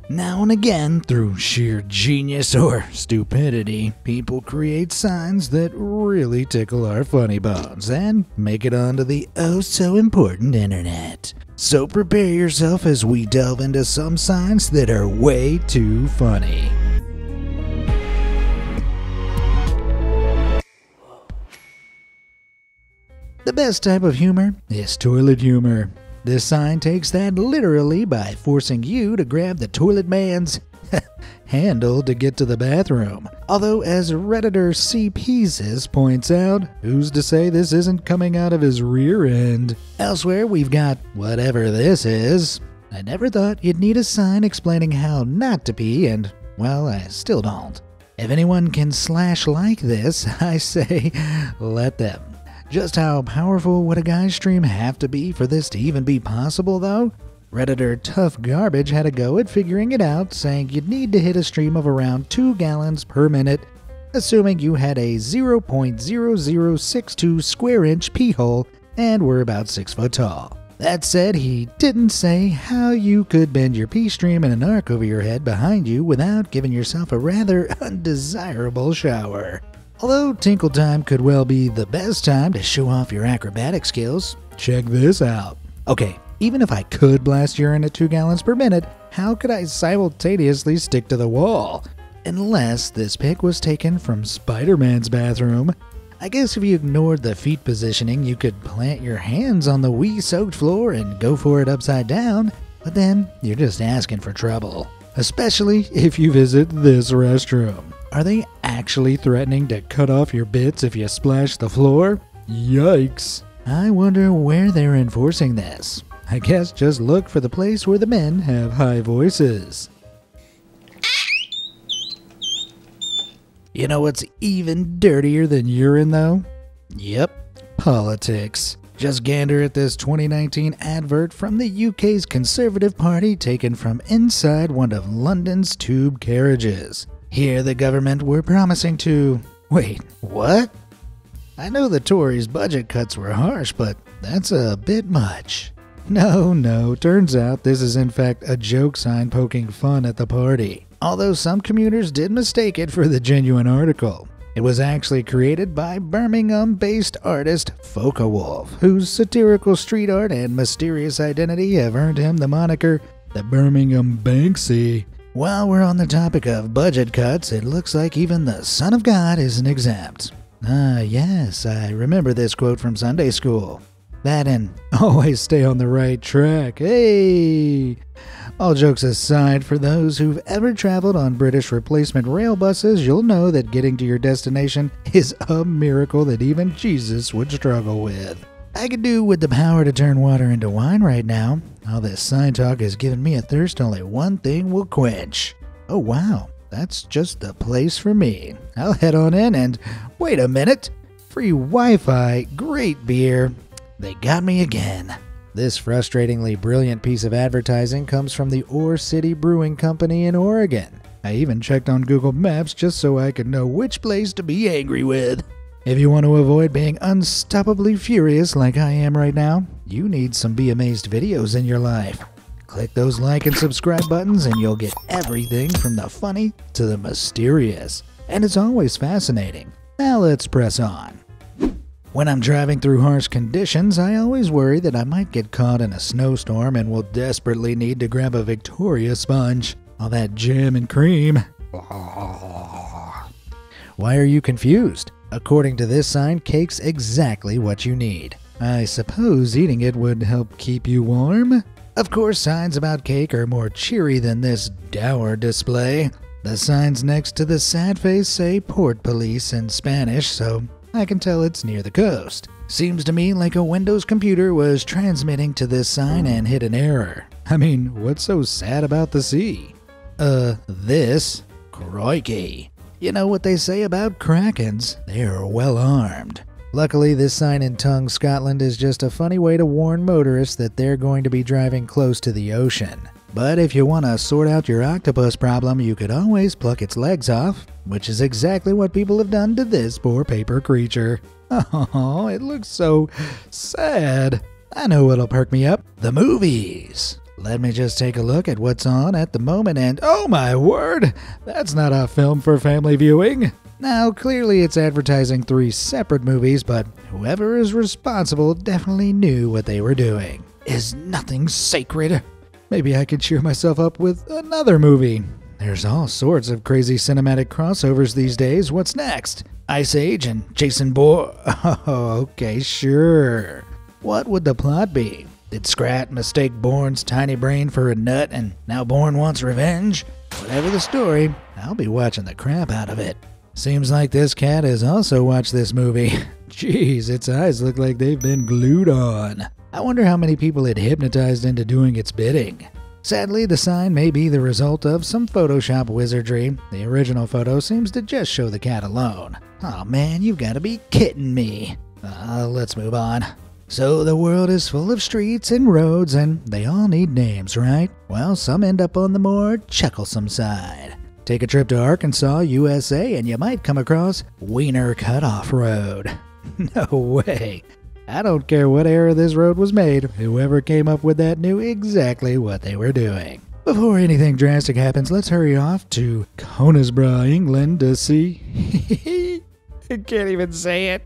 Now and again, through sheer genius or stupidity, people create signs that really tickle our funny bones and make it onto the oh-so-important internet. So prepare yourself as we delve into some signs that are way too funny. The best type of humor is toilet humor. This sign takes that literally by forcing you to grab the toilet man's handle to get to the bathroom. Although, as Redditor C. Pieces points out, who's to say this isn't coming out of his rear end? Elsewhere, we've got whatever this is. I never thought you'd need a sign explaining how not to pee, and, well, I still don't. If anyone can slash like this, I say, let them. Just how powerful would a guy's stream have to be for this to even be possible, though? Redditor Tough Garbage had a go at figuring it out, saying you'd need to hit a stream of around 2 gallons per minute, assuming you had a 0.0062 square inch pee hole and were about 6 foot tall. That said, he didn't say how you could bend your pee stream in an arc over your head behind you without giving yourself a rather undesirable shower. Although Tinkle Time could well be the best time to show off your acrobatic skills, check this out. Okay, even if I could blast urine at 2 gallons per minute, how could I simultaneously stick to the wall? Unless this pic was taken from Spider-Man's bathroom. I guess if you ignored the feet positioning, you could plant your hands on the wee-soaked floor and go for it upside down, but then you're just asking for trouble. Especially if you visit this restroom. Are they actually threatening to cut off your bits if you splash the floor? Yikes. I wonder where they're enforcing this. I guess just look for the place where the men have high voices. You know what's even dirtier than urine, though? Yep, politics. Just gander at this 2019 advert from the UK's Conservative Party taken from inside one of London's tube carriages. Here the government were promising to... Wait, what? I know the Tories' budget cuts were harsh, but that's a bit much. No, turns out this is in fact a joke sign poking fun at the party. Although some commuters did mistake it for the genuine article. It was actually created by Birmingham-based artist Focke-Wulf, whose satirical street art and mysterious identity have earned him the moniker the Birmingham Banksy. While we're on the topic of budget cuts, it looks like even the Son of God isn't exempt. Ah, yes, I remember this quote from Sunday school. That and always stay on the right track. Hey! All jokes aside, for those who've ever traveled on British replacement rail buses, you'll know that getting to your destination is a miracle that even Jesus would struggle with. I could do with the power to turn water into wine right now. All this sign talk has given me a thirst only one thing will quench. Oh wow, that's just the place for me. I'll head on in and... Wait a minute! Free Wi-Fi, great beer. They got me again. This frustratingly brilliant piece of advertising comes from the Ore City Brewing Company in Oregon. I even checked on Google Maps just so I could know which place to be angry with. If you want to avoid being unstoppably furious like I am right now, you need some Be Amazed videos in your life. Click those like and subscribe buttons and you'll get everything from the funny to the mysterious. And it's always fascinating. Now let's press on. When I'm driving through harsh conditions, I always worry that I might get caught in a snowstorm and will desperately need to grab a Victoria sponge. All that jam and cream. Why are you confused? According to this sign, cake's exactly what you need. I suppose eating it would help keep you warm? Of course, signs about cake are more cheery than this dour display. The signs next to the sad face say Port Police in Spanish, so I can tell it's near the coast. Seems to me like a Windows computer was transmitting to this sign and hit an error. I mean, what's so sad about the sea? This? Crikey. You know what they say about krakens? They're well armed. Luckily, this sign in Tongue, Scotland is just a funny way to warn motorists that they're going to be driving close to the ocean. But if you want to sort out your octopus problem, you could always pluck its legs off, which is exactly what people have done to this poor paper creature. Oh, it looks so sad. I know what'll perk me up. The movies. Let me just take a look at what's on at the moment and oh my word, that's not a film for family viewing. Now, clearly it's advertising 3 separate movies, but whoever is responsible definitely knew what they were doing. Is nothing sacred? Maybe I could cheer myself up with another movie. There's all sorts of crazy cinematic crossovers these days. What's next? Ice Age and Jason Bourne? Oh, okay, sure. What would the plot be? Did Scrat mistake Bourne's tiny brain for a nut and now Bourne wants revenge? Whatever the story, I'll be watching the crap out of it. Seems like this cat has also watched this movie. Jeez, its eyes look like they've been glued on. I wonder how many people it hypnotized into doing its bidding. Sadly, the sign may be the result of some Photoshop wizardry. The original photo seems to just show the cat alone. Oh man, you've got to be kidding me. Let's move on. So the world is full of streets and roads, and they all need names, right? Well, some end up on the more chucklesome side. Take a trip to Arkansas, USA, and you might come across Wiener Cutoff Road. No way. I don't care what era this road was made, whoever came up with that knew exactly what they were doing. Before anything drastic happens, let's hurry off to Conisbrough, England to see... I can't even say it.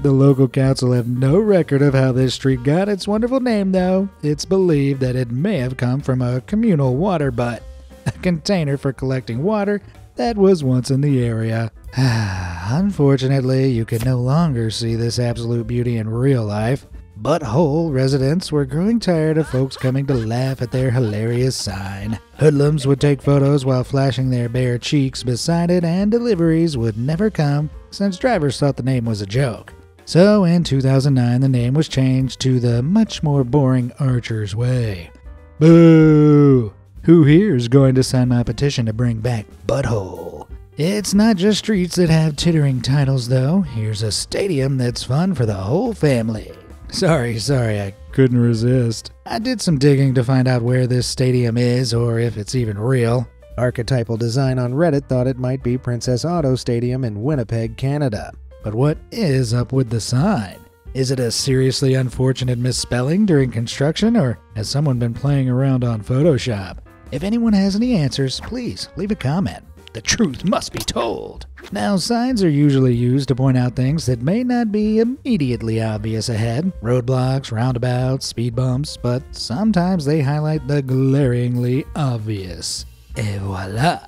The local council have no record of how this street got its wonderful name, though. It's believed that it may have come from a communal water butt, a container for collecting water that was once in the area. Unfortunately, you can no longer see this absolute beauty in real life. Butthole residents were growing tired of folks coming to laugh at their hilarious sign. Hoodlums would take photos while flashing their bare cheeks beside it, and deliveries would never come since drivers thought the name was a joke. So in 2009, the name was changed to the much more boring Archer's Way. Boo! Who here's going to sign my petition to bring back Butthole? It's not just streets that have tittering titles, though. Here's a stadium that's fun for the whole family. Sorry, I couldn't resist. I did some digging to find out where this stadium is, or if it's even real. Archetypal Design on Reddit thought it might be Princess Auto Stadium in Winnipeg, Canada. But what is up with the sign? Is it a seriously unfortunate misspelling during construction, or has someone been playing around on Photoshop? If anyone has any answers, please leave a comment. The truth must be told. Now, signs are usually used to point out things that may not be immediately obvious ahead. Roadblocks, roundabouts, speed bumps, but sometimes they highlight the glaringly obvious. Et voila!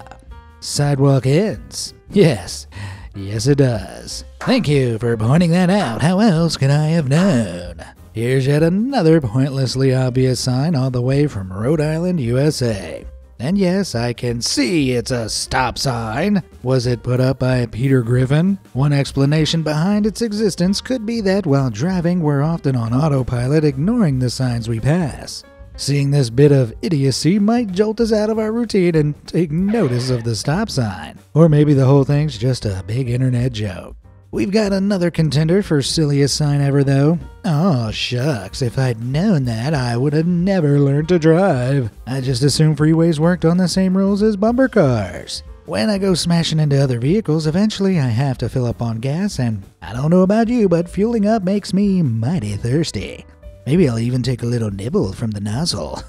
Sidewalk ends. Yes it does. Thank you for pointing that out. How else could I have known? Here's yet another pointlessly obvious sign all the way from Rhode Island, USA. And yes, I can see it's a stop sign. Was it put up by Peter Griffin? One explanation behind its existence could be that while driving, we're often on autopilot, ignoring the signs we pass. Seeing this bit of idiocy might jolt us out of our routine and take notice of the stop sign. Or maybe the whole thing's just a big internet joke. We've got another contender for silliest sign ever, though. Oh, shucks, if I'd known that, I would have never learned to drive. I just assumed freeways worked on the same rules as bumper cars. When I go smashing into other vehicles, eventually I have to fill up on gas, and I don't know about you, but fueling up makes me mighty thirsty. Maybe I'll even take a little nibble from the nozzle.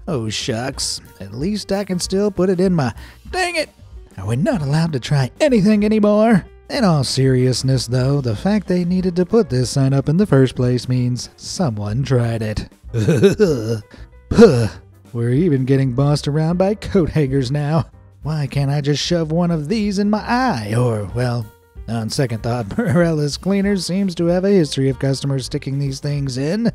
Oh, shucks. At least I can still put it in my... Dang it! Are we not allowed to try anything anymore? In all seriousness, though, the fact they needed to put this sign up in the first place means someone tried it. We're even getting bossed around by coat hangers now. Why can't I just shove one of these in my eye? Or, well, on second thought, Morellis Cleaners seems to have a history of customers sticking these things in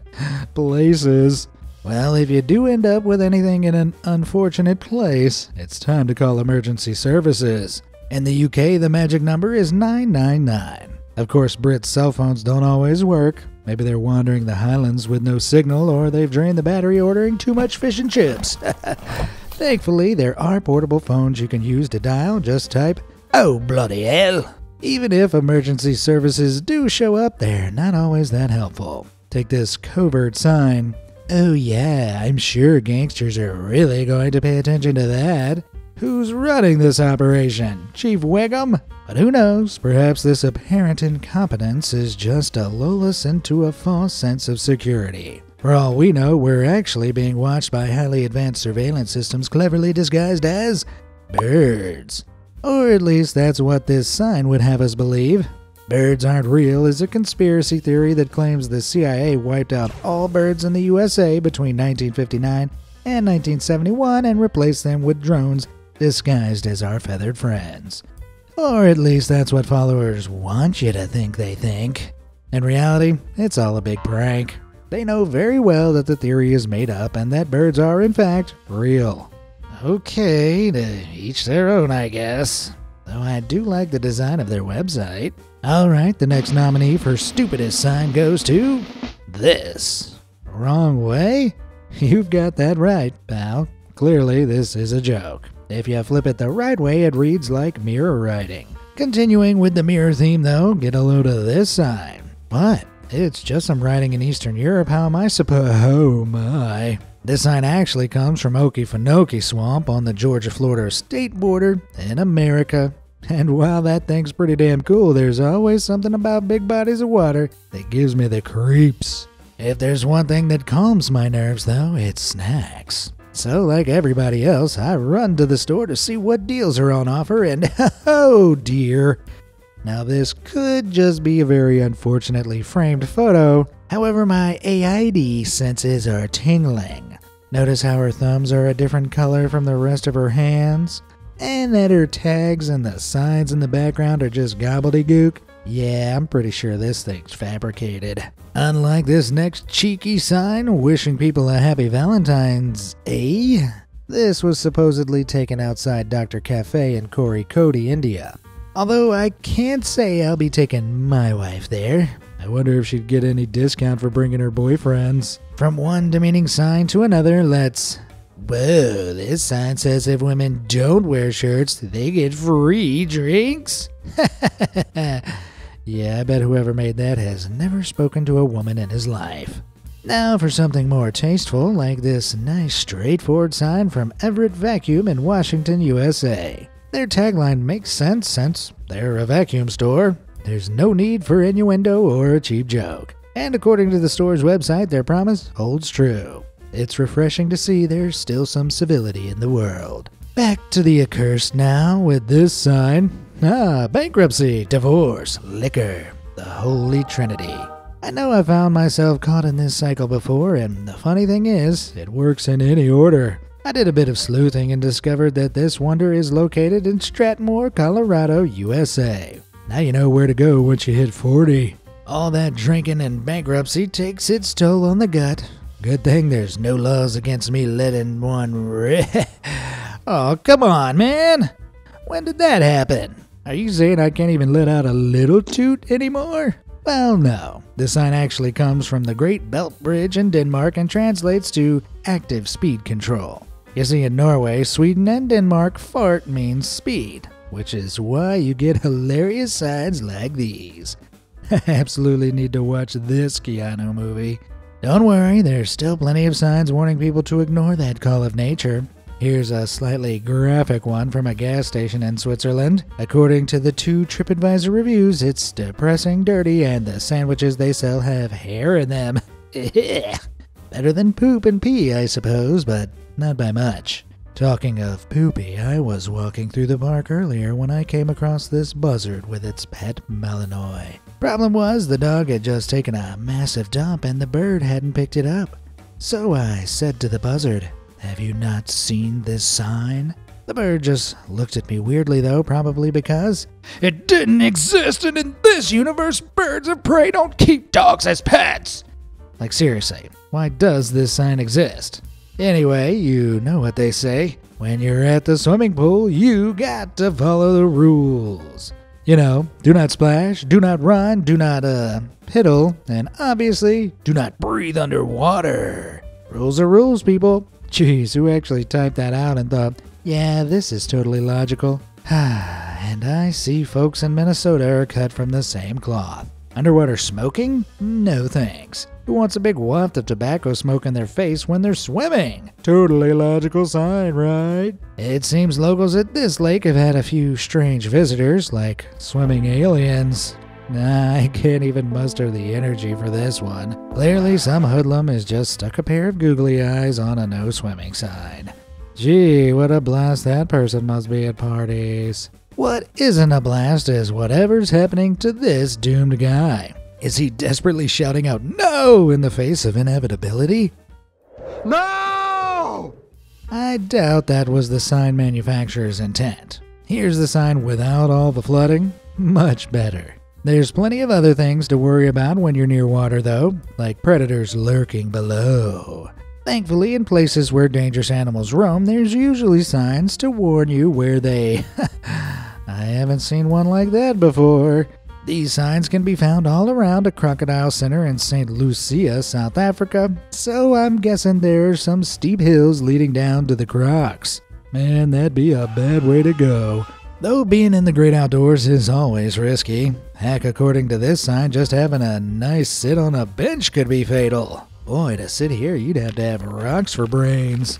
places. Well, if you do end up with anything in an unfortunate place, it's time to call emergency services. In the UK, the magic number is 999. Of course, Brits' cell phones don't always work. Maybe they're wandering the Highlands with no signal, or they've drained the battery ordering too much fish and chips. Thankfully, there are portable phones you can use to dial. Just type, "Oh, bloody hell!" Even if emergency services do show up, they're not always that helpful. Take this covert sign. Oh yeah, I'm sure gangsters are really going to pay attention to that. Who's running this operation? Chief Wiggum? But who knows, perhaps this apparent incompetence is just to lull us into a false sense of security. For all we know, we're actually being watched by highly advanced surveillance systems cleverly disguised as birds. Or at least that's what this sign would have us believe. Birds aren't real is a conspiracy theory that claims the CIA wiped out all birds in the USA between 1959 and 1971 and replaced them with drones disguised as our feathered friends. Or at least that's what followers want you to think they think. In reality, it's all a big prank. They know very well that the theory is made up and that birds are, in fact, real. Okay, to each their own, I guess. Though I do like the design of their website. Alright, the next nominee for stupidest sign goes to this. Wrong way? You've got that right, pal. Clearly, this is a joke. If you flip it the right way, it reads like mirror writing. Continuing with the mirror theme, though, get a load of this sign. What? It's just some writing in Eastern Europe. How am I supposed? Oh my. This sign actually comes from Okefenokee Swamp on the Georgia-Florida state border in America. And while that thing's pretty damn cool, there's always something about big bodies of water that gives me the creeps. If there's one thing that calms my nerves, though, it's snacks. So, like everybody else, I run to the store to see what deals are on offer, and oh dear. Now, this could just be a very unfortunately framed photo. However, my AID senses are tingling. Notice how her thumbs are a different color from the rest of her hands? And that her tags and the signs in the background are just gobbledygook? Yeah, I'm pretty sure this thing's fabricated. Unlike this next cheeky sign wishing people a happy Valentine's Day, this was supposedly taken outside Dr. Cafe in Kozhikode, India. Although I can't say I'll be taking my wife there. I wonder if she'd get any discount for bringing her boyfriends. From one demeaning sign to another, let's... Whoa, this sign says if women don't wear shirts, they get free drinks? Yeah, I bet whoever made that has never spoken to a woman in his life. Now for something more tasteful, like this nice straightforward sign from Everett Vacuum in Washington, USA. Their tagline makes sense since they're a vacuum store. There's no need for innuendo or a cheap joke. And according to the store's website, their promise holds true. It's refreshing to see there's still some civility in the world. Back to the accursed now with this sign. Bankruptcy, divorce, liquor, the holy trinity. I know I found myself caught in this cycle before, and the funny thing is, it works in any order. I did a bit of sleuthing and discovered that this wonder is located in Strathmore, Colorado, USA. Now you know where to go once you hit 40. All that drinking and bankruptcy takes its toll on the gut. Good thing there's no laws against me letting one Oh, come on, man! When did that happen? Are you saying I can't even let out a little toot anymore? Well, no. The sign actually comes from the Great Belt Bridge in Denmark and translates to active speed control. You see, in Norway, Sweden, and Denmark, fart means speed, which is why you get hilarious signs like these. I absolutely need to watch this Keanu movie. Don't worry, there's still plenty of signs warning people to ignore that call of nature. Here's a slightly graphic one from a gas station in Switzerland. According to the 2 TripAdvisor reviews, it's depressing, dirty, and the sandwiches they sell have hair in them. Better than poop and pee, I suppose, but not by much. Talking of poopy, I was walking through the park earlier when I came across this buzzard with its pet Malinois. Problem was, the dog had just taken a massive dump and the bird hadn't picked it up. So I said to the buzzard, "Have you not seen this sign?" The bird just looked at me weirdly though, probably because it didn't exist, and in this universe, birds of prey don't keep dogs as pets. Like seriously, why does this sign exist? Anyway, you know what they say. When you're at the swimming pool, you got to follow the rules. You know, do not splash, do not run, do not, piddle, and obviously, do not breathe underwater. Rules are rules, people. Jeez, who actually typed that out and thought, yeah, this is totally logical? And I see folks in Minnesota are cut from the same cloth. Underwater smoking? No thanks. Who wants a big waft of tobacco smoke in their face when they're swimming? Totally logical sign, right? It seems locals at this lake have had a few strange visitors, like swimming aliens. I can't even muster the energy for this one. Clearly some hoodlum has just stuck a pair of googly eyes on a no swimming sign. Gee, what a blast that person must be at parties. What isn't a blast is whatever's happening to this doomed guy. Is he desperately shouting out "No!" in the face of inevitability? No! I doubt that was the sign manufacturer's intent. Here's the sign without all the flooding. Much better. There's plenty of other things to worry about when you're near water though, like predators lurking below. Thankfully, in places where dangerous animals roam, there's usually signs to warn you where they... I haven't seen one like that before. These signs can be found all around a crocodile center in St. Lucia, South Africa, so I'm guessing there are some steep hills leading down to the crocs. Man, that'd be a bad way to go. Though being in the great outdoors is always risky. Heck, according to this sign, just having a nice sit on a bench could be fatal. Boy, to sit here, you'd have to have rocks for brains.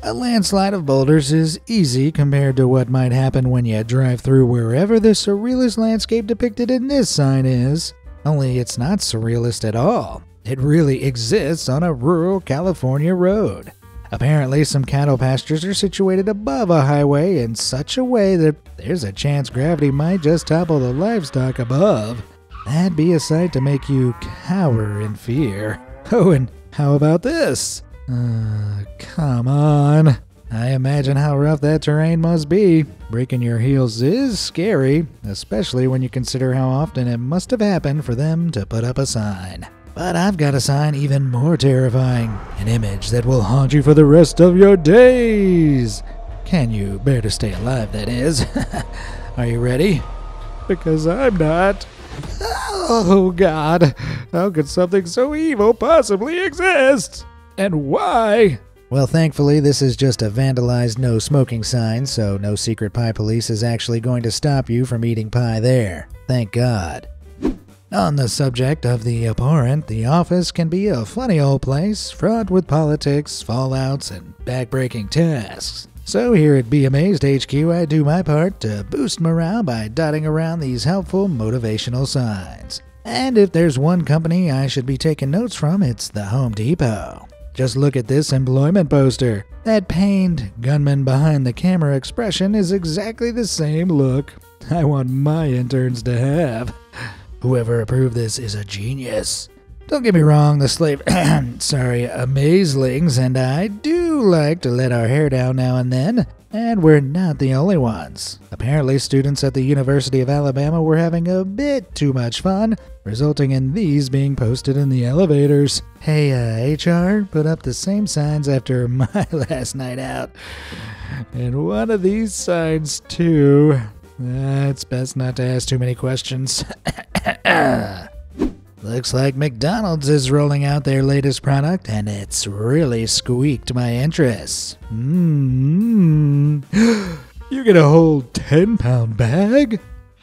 A landslide of boulders is easy compared to what might happen when you drive through wherever the surrealist landscape depicted in this sign is. Only it's not surrealist at all. It really exists on a rural California road. Apparently, some cattle pastures are situated above a highway in such a way that there's a chance gravity might just topple the livestock above. That'd be a sight to make you cower in fear. Oh, and how about this? Come on. I imagine how rough that terrain must be. Breaking your heels is scary, especially when you consider how often it must have happened for them to put up a sign. But I've got a sign even more terrifying, an image that will haunt you for the rest of your days. Can you bear to stay alive, that is? Are you ready? Because I'm not. Oh God, how could something so evil possibly exist? And why? Well, thankfully, this is just a vandalized no smoking sign, so no secret pie police is actually going to stop you from eating pie there. Thank God. On the subject of the abhorrent, the office can be a funny old place, fraught with politics, fallouts, and backbreaking tasks. So here at Be Amazed HQ, I do my part to boost morale by dotting around these helpful motivational signs. And if there's one company I should be taking notes from, it's the Home Depot. Just look at this employment poster. That pained gunman behind the camera expression is exactly the same look I want my interns to have. Whoever approved this is a genius. Don't get me wrong, the amazlings and I do like to let our hair down now and then, and we're not the only ones. Apparently, students at the University of Alabama were having a bit too much fun, resulting in these being posted in the elevators. Hey, HR, put up the same signs after my last night out. And one of these signs, too. It's best not to ask too many questions. Looks like McDonald's is rolling out their latest product, and it's really squeaked my interest. You get a whole 10-pound bag?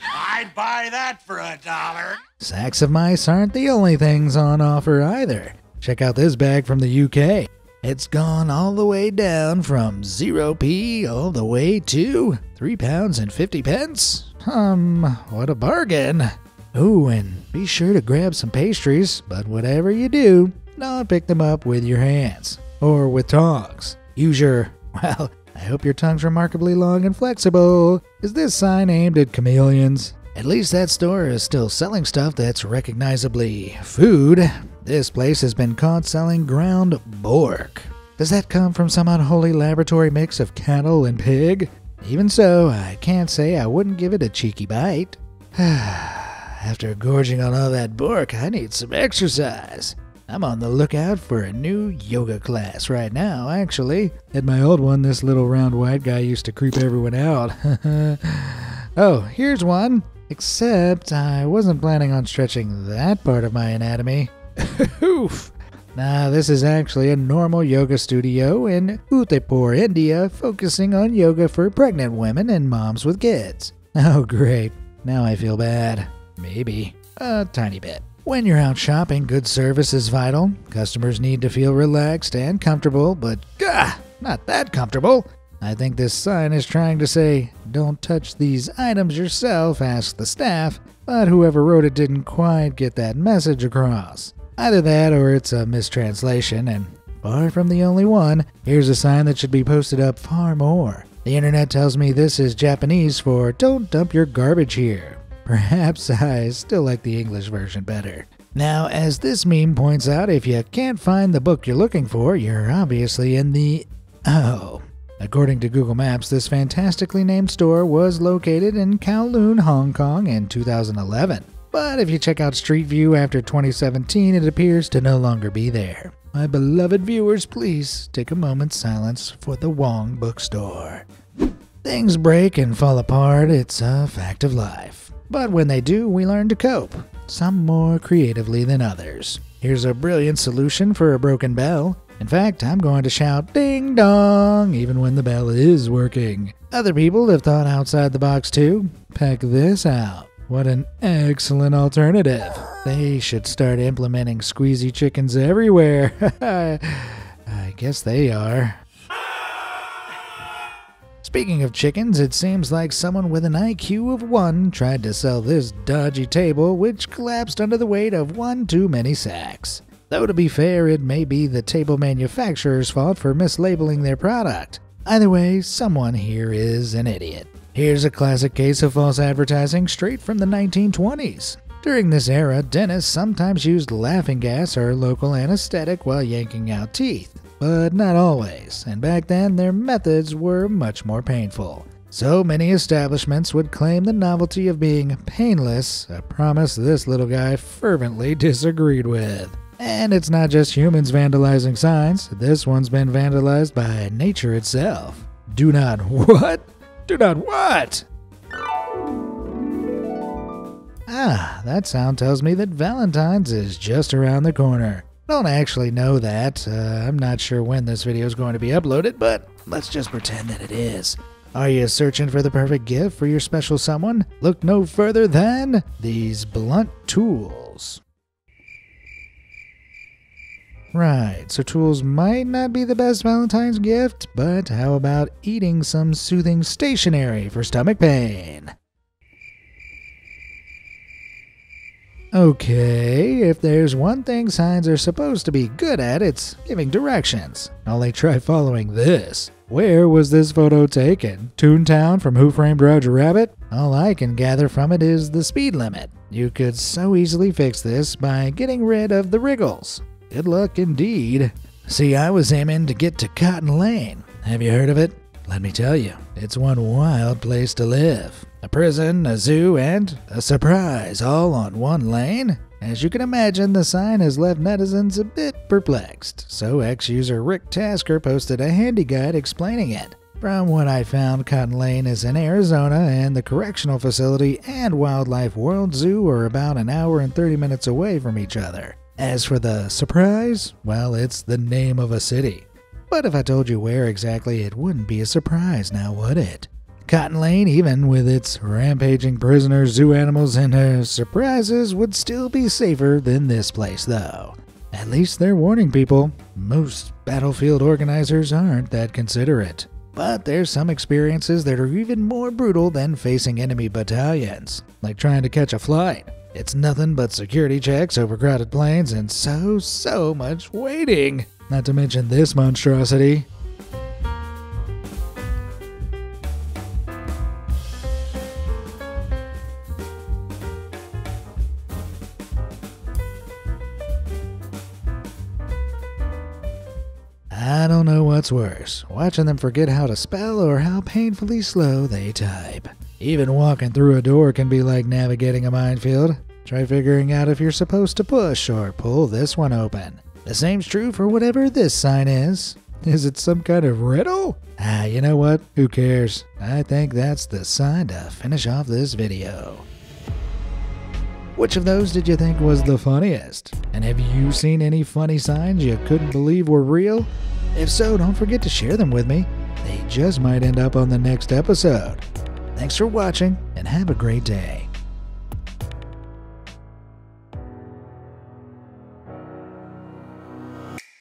I'd buy that for $1. Sacks of mice aren't the only things on offer either. Check out this bag from the UK. It's gone all the way down from 0p all the way to £3.50. What a bargain. Ooh, and be sure to grab some pastries, but whatever you do, don't pick them up with your hands. Or with tongs. Use your, well, I hope your tongue's remarkably long and flexible. Is this sign aimed at chameleons? At least that store is still selling stuff that's recognizably food. This place has been caught selling ground pork. Does that come from some unholy laboratory mix of cattle and pig? Even so, I can't say I wouldn't give it a cheeky bite. After gorging on all that pork, I need some exercise. I'm on the lookout for a new yoga class right now, actually. At my old one, this little round white guy used to creep everyone out. Oh, here's one. Except I wasn't planning on stretching that part of my anatomy. Oof. Nah, this is actually a normal yoga studio in Udaipur, India, focusing on yoga for pregnant women and moms with kids. Oh, great. Now I feel bad. Maybe. A tiny bit. When you're out shopping, good service is vital. Customers need to feel relaxed and comfortable, but not that comfortable. I think this sign is trying to say, "Don't touch these items yourself, ask the staff," but whoever wrote it didn't quite get that message across. Either that or it's a mistranslation, and far from the only one. Here's a sign that should be posted up far more. The internet tells me this is Japanese for "Don't dump your garbage here." Perhaps I still like the English version better. Now, as this meme points out, if you can't find the book you're looking for, you're obviously in the... Oh. According to Google Maps, this fantastically named store was located in Kowloon, Hong Kong in 2011. But if you check out Street View after 2017, it appears to no longer be there. My beloved viewers, please take a moment's silence for the Wong bookstore. Things break and fall apart, it's a fact of life. But when they do, we learn to cope, some more creatively than others. Here's a brilliant solution for a broken bell. In fact, I'm going to shout "ding dong" even when the bell is working. Other people have thought outside the box too. Check this out. What an excellent alternative. They should start implementing squeezy chickens everywhere. I guess they are. Speaking of chickens, it seems like someone with an IQ of 1 tried to sell this dodgy table, which collapsed under the weight of one too many sacks. Though to be fair, it may be the table manufacturer's fault for mislabeling their product. Either way, someone here is an idiot. Here's a classic case of false advertising straight from the 1920s. During this era, dentists sometimes used laughing gas or local anesthetic while yanking out teeth. But not always, and back then their methods were much more painful. So many establishments would claim the novelty of being painless, a promise this little guy fervently disagreed with. And it's not just humans vandalizing signs, this one's been vandalized by nature itself. Do not what? Do not what? Ah, that sound tells me that Valentine's is just around the corner. I don't actually know that. I'm not sure when this video is going to be uploaded, but let's just pretend that it is. Are you searching for the perfect gift for your special someone? Look no further than these blunt tools. Right, so tools might not be the best Valentine's gift, but how about eating some soothing stationery for stomach pain? Okay, if there's one thing signs are supposed to be good at, it's giving directions. Only try following this. Where was this photo taken? Toontown from Who Framed Roger Rabbit? All I can gather from it is the speed limit. You could so easily fix this by getting rid of the wriggles. Good luck indeed. See, I was aiming to get to Cotton Lane. Have you heard of it? Let me tell you, it's one wild place to live. A prison, a zoo, and a surprise all on one lane. As you can imagine, the sign has left netizens a bit perplexed, so ex-user Rick Tasker posted a handy guide explaining it. From what I found, Cotton Lane is in Arizona, and the correctional facility and Wildlife World Zoo are about an hour and 30 minutes away from each other. As for the surprise, well, it's the name of a city. But if I told you where exactly, it wouldn't be a surprise now, would it? Cotton Lane, even with its rampaging prisoners, zoo animals, and surprises, would still be safer than this place, though. At least they're warning people. Most battlefield organizers aren't that considerate. But there's some experiences that are even more brutal than facing enemy battalions, like trying to catch a flight. It's nothing but security checks, overcrowded planes, and so much waiting. Not to mention this monstrosity. I don't know what's worse, watching them forget how to spell or how painfully slow they type. Even walking through a door can be like navigating a minefield. Try figuring out if you're supposed to push or pull this one open. The same's true for whatever this sign is. Is it some kind of riddle? You know what? Who cares? I think that's the sign to finish off this video. Which of those did you think was the funniest? And have you seen any funny signs you couldn't believe were real? If so, don't forget to share them with me. They just might end up on the next episode. Thanks for watching, and have a great day.